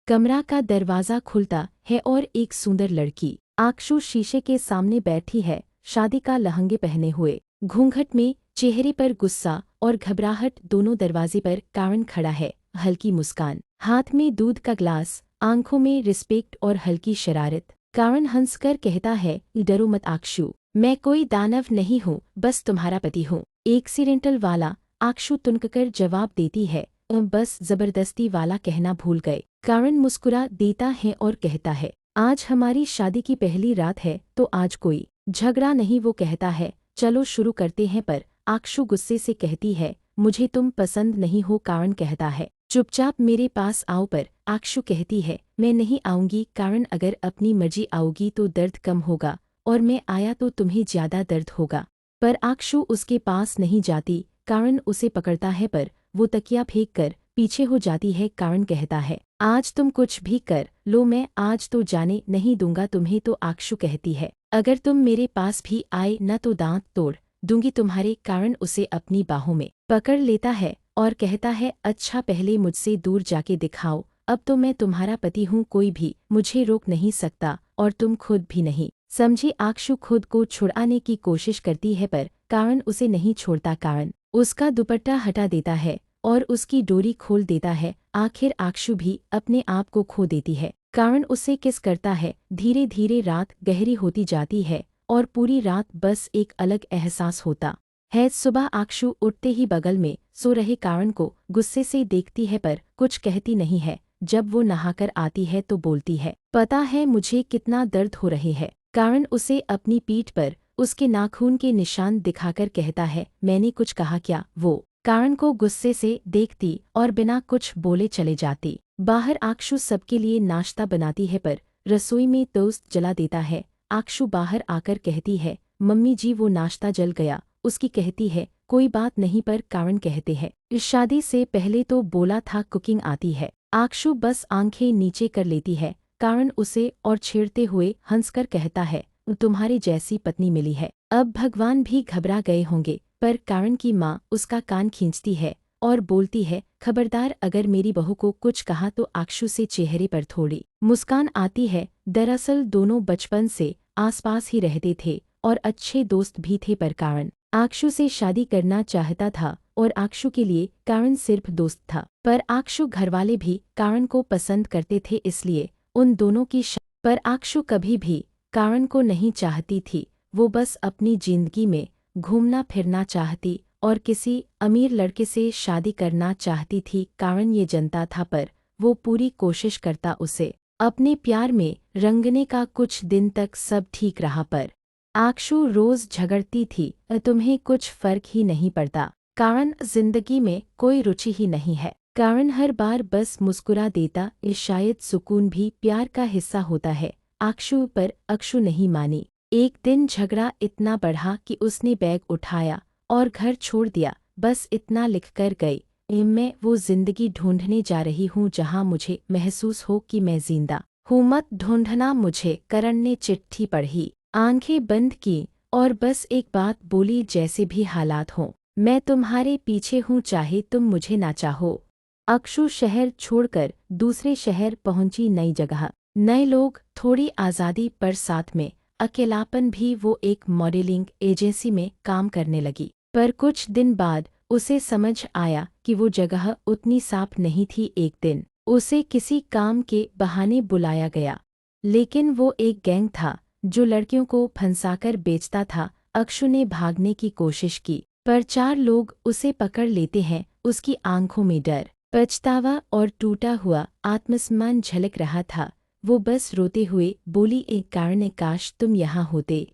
कमरा का दरवाज़ा खुलता है और एक सुंदर लड़की आक्षु शीशे के सामने बैठी है, शादी का लहंगे पहने हुए, घूंघट में, चेहरे पर गुस्सा और घबराहट दोनों। दरवाजे पर कारण खड़ा है, हल्की मुस्कान, हाथ में दूध का ग्लास, आंखों में रिस्पेक्ट और हल्की शरारत। कारण हंसकर कहता है, डरो मत आक्षु, मैं कोई दानव नहीं हूँ, बस तुम्हारा पति हूँ। एक्सीडेंटल वाला, आक्षु तुनककर जवाब देती है, बस जबरदस्ती वाला कहना भूल गए। कारण मुस्कुरा देता है और कहता है, आज हमारी शादी की पहली रात है तो आज कोई झगड़ा नहीं। वो कहता है, चलो शुरू करते हैं, पर आक्षु गुस्से से कहती है, मुझे तुम पसंद नहीं हो। कारण कहता है, चुपचाप मेरे पास आओ, पर आक्षु कहती है, मैं नहीं आऊंगी। कारण, अगर अपनी मर्जी आओगी तो दर्द कम होगा, और मैं आया तो तुम्हें ज्यादा दर्द होगा। पर आक्षु उसके पास नहीं जाती। कारण उसे पकड़ता है, पर वो तकिया फेंक कर पीछे हो जाती है। कारण कहता है, आज तुम कुछ भी कर लो, मैं आज तो जाने नहीं दूंगा तुम्हें। तो आक्षु कहती है, अगर तुम मेरे पास भी आए न तो दांत तोड़ दूंगी तुम्हारे। कारण उसे अपनी बाहों में पकड़ लेता है और कहता है, अच्छा पहले मुझसे दूर जाके दिखाओ, अब तो मैं तुम्हारा पति हूँ, कोई भी मुझे रोक नहीं सकता और तुम खुद भी नहीं। समझी। आक्षु खुद को छुड़ाने की कोशिश करती है, पर कारण उसे नहीं छोड़ता। कारण उसका दुपट्टा हटा देता है और उसकी डोरी खोल देता है। आखिर आक्षु भी अपने आप को खो देती है। कारण उसे किस करता है। धीरे धीरे रात गहरी होती जाती है और पूरी रात बस एक अलग एहसास होता है। सुबह आक्षु उठते ही बगल में सो रहे कारण को गुस्से से देखती है, पर कुछ कहती नहीं है। जब वो नहाकर आती है तो बोलती है, पता है मुझे कितना दर्द हो रहे है। कारण उसे अपनी पीठ पर उसके नाखून के निशान दिखाकर कहता है, मैंने कुछ कहा क्या? वो कारण को गुस्से से देखती और बिना कुछ बोले चले जाती। बाहर आक्षु सबके लिए नाश्ता बनाती है, पर रसोई में टोस्ट जला देता है। आक्षु बाहर आकर कहती है, मम्मी जी वो नाश्ता जल गया। उसकी कहती है, कोई बात नहीं। पर कारण कहते हैं, इस शादी से पहले तो बोला था कुकिंग आती है। आक्षु बस आंखें नीचे कर लेती है। कारण उसे और छेड़ते हुए हंसकर कहता है, तुम्हारी जैसी पत्नी मिली है, अब भगवान भी घबरा गए होंगे। पर कारण की माँ उसका कान खींचती है और बोलती है, खबरदार, अगर मेरी बहू को कुछ कहा तो। आक्षु से चेहरे पर थोड़ी मुस्कान आती है। दरअसल दोनों बचपन से आसपास ही रहते थे और अच्छे दोस्त भी थे, पर कारण आक्षु से शादी करना चाहता था और आक्षु के लिए कारण सिर्फ दोस्त था। पर आक्षु घरवाले भी कारण को पसंद करते थे, इसलिए उन दोनों की पर आक्षु कभी भी कारण को नहीं चाहती थी। वो बस अपनी जिंदगी में घूमना फिरना चाहती और किसी अमीर लड़के से शादी करना चाहती थी। कारण ये जनता था, पर वो पूरी कोशिश करता उसे अपने प्यार में रंगने का। कुछ दिन तक सब ठीक रहा, पर आक्षु रोज झगड़ती थी, तुम्हें कुछ फर्क ही नहीं पड़ता। कारण जिंदगी में कोई रुचि ही नहीं है। कारण हर बार बस मुस्कुरा देता, शायद सुकून भी प्यार का हिस्सा होता है। आक्षु पर अक्षु नहीं मानी। एक दिन झगड़ा इतना बढ़ा कि उसने बैग उठाया और घर छोड़ दिया। बस इतना लिखकर गई, मैं वो जिंदगी ढूंढने जा रही हूँ जहाँ मुझे महसूस हो कि मैं जिंदा हूँ, मत ढूंढना मुझे। करण ने चिट्ठी पढ़ी, आंखें बंद की और बस एक बात बोली, जैसे भी हालात हों, मैं तुम्हारे पीछे हूँ, चाहे तुम मुझे ना चाहो। अक्षु शहर छोड़कर दूसरे शहर पहुंची, नई जगह, नए लोग, थोड़ी आज़ादी, पर साथ में अकेलापन भी। वो एक मॉडलिंग एजेंसी में काम करने लगी, पर कुछ दिन बाद उसे समझ आया कि वो जगह उतनी साफ नहीं थी। एक दिन उसे किसी काम के बहाने बुलाया गया, लेकिन वो एक गैंग था जो लड़कियों को फंसाकर बेचता था। अक्षु ने भागने की कोशिश की, पर 4 लोग उसे पकड़ लेते हैं। उसकी आंखों में डर, पछतावा और टूटा हुआ आत्मसम्मान झलक रहा था। वो बस रोते हुए बोली, एक कारण, काश तुम यहाँ होते।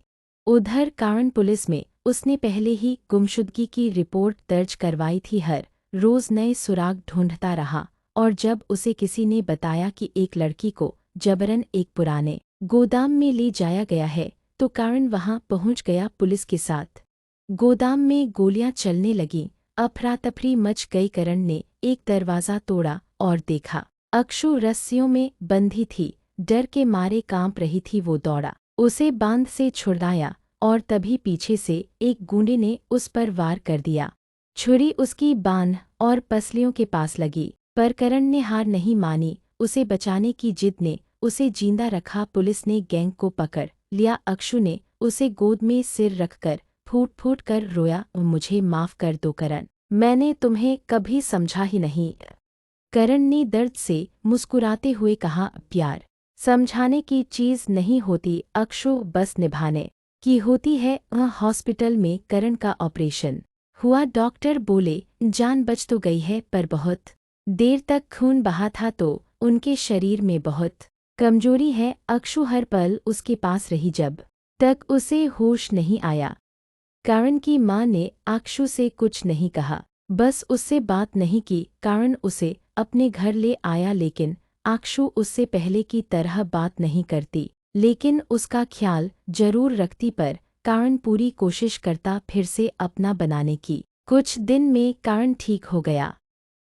उधर कारण पुलिस में उसने पहले ही गुमशुदगी की रिपोर्ट दर्ज करवाई थी। हर रोज नए सुराग ढूंढता रहा, और जब उसे किसी ने बताया कि एक लड़की को जबरन एक पुराने गोदाम में ले जाया गया है, तो कारण वहां पहुंच गया पुलिस के साथ। गोदाम में गोलियां चलने लगीं, अफरा तफरी मच गई। करण ने एक दरवाज़ा तोड़ा और देखा, अक्षु रस्सियों में बंधी थी, डर के मारे कांप रही थी। वो दौड़ा, उसे बांध से छुड़ाया और तभी पीछे से एक गुंडे ने उस पर वार कर दिया। छुरी उसकी बांह और पसलियों के पास लगी, पर करण ने हार नहीं मानी। उसे बचाने की जिद ने उसे जिंदा रखा। पुलिस ने गैंग को पकड़ लिया। अक्षु ने उसे गोद में सिर रखकर फूट फूट कर रोया, मुझे माफ़ कर दो करण, मैंने तुम्हें कभी समझा ही नहीं। करण ने दर्द से मुस्कुराते हुए कहा, प्यार समझाने की चीज़ नहीं होती अक्षु, बस निभाने की होती है। हॉस्पिटल में करण का ऑपरेशन हुआ। डॉक्टर बोले जान बच तो गई है, पर बहुत देर तक खून बहा था तो उनके शरीर में बहुत कमजोरी है। अक्षु हर पल उसके पास रही जब तक उसे होश नहीं आया। करण की मां ने अक्षु से कुछ नहीं कहा, बस उससे बात नहीं की। करण उसे अपने घर ले आया, लेकिन अक्षु उससे पहले की तरह बात नहीं करती, लेकिन उसका ख्याल जरूर रखती। पर करण पूरी कोशिश करता फिर से अपना बनाने की। कुछ दिन में करण ठीक हो गया।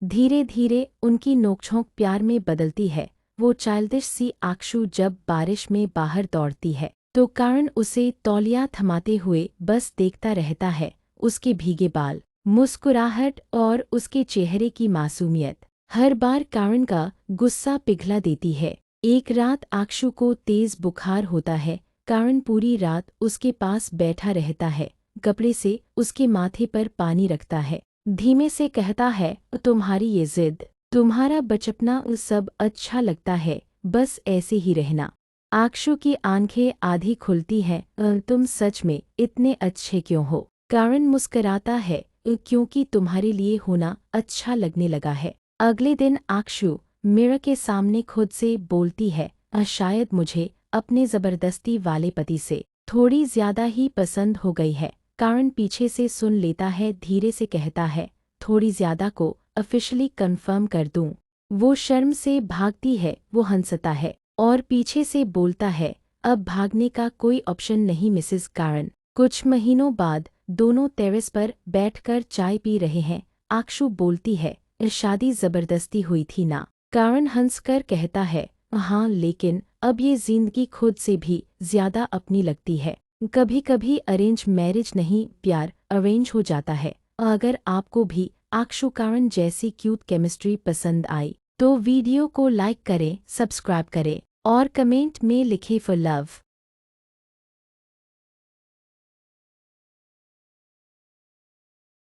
धीरे धीरे उनकी नोकझोंक प्यार में बदलती है। वो चाइल्डिश सी अक्षु जब बारिश में बाहर दौड़ती है तो करण उसे तौलिया थमाते हुए बस देखता रहता है। उसके भीगे बाल, मुस्कुराहट और उसके चेहरे की मासूमियत हर बार करण का गुस्सा पिघला देती है। एक रात अक्षु को तेज बुखार होता है। करण पूरी रात उसके पास बैठा रहता है, कपड़े से उसके माथे पर पानी रखता है, धीमे से कहता है, तुम्हारी ये जिद, तुम्हारा बचपना सब अच्छा लगता है, बस ऐसे ही रहना। अक्षु की आंखें आधी खुलती हैं, तुम सच में इतने अच्छे क्यों हो? करण मुस्कराता है, क्योंकि तुम्हारे लिए होना अच्छा लगने लगा है। अगले दिन अक्षु मिरर के सामने खुद से बोलती है, शायद मुझे अपने जबरदस्ती वाले पति से थोड़ी ज्यादा ही पसंद हो गई है। करण पीछे से सुन लेता है, धीरे से कहता है, थोड़ी ज्यादा को ऑफिशियली कंफर्म कर दूं। वो शर्म से भागती है, वो हंसता है और पीछे से बोलता है, अब भागने का कोई ऑप्शन नहीं मिसेस करण। कुछ महीनों बाद दोनों टेरेस पर बैठकर चाय पी रहे हैं। अक्षु बोलती है, शादी जबरदस्ती हुई थी ना? करण हंसकर कहता है, हाँ, लेकिन अब ये जिंदगी खुद से भी ज्यादा अपनी लगती है। कभी कभी अरेंज मैरिज नहीं, प्यार अरेंज हो जाता है। अगर आपको भी अक्षु करण जैसी क्यूट केमिस्ट्री पसंद आई तो वीडियो को लाइक करें, सब्सक्राइब करें और कमेंट में लिखें फॉर लव।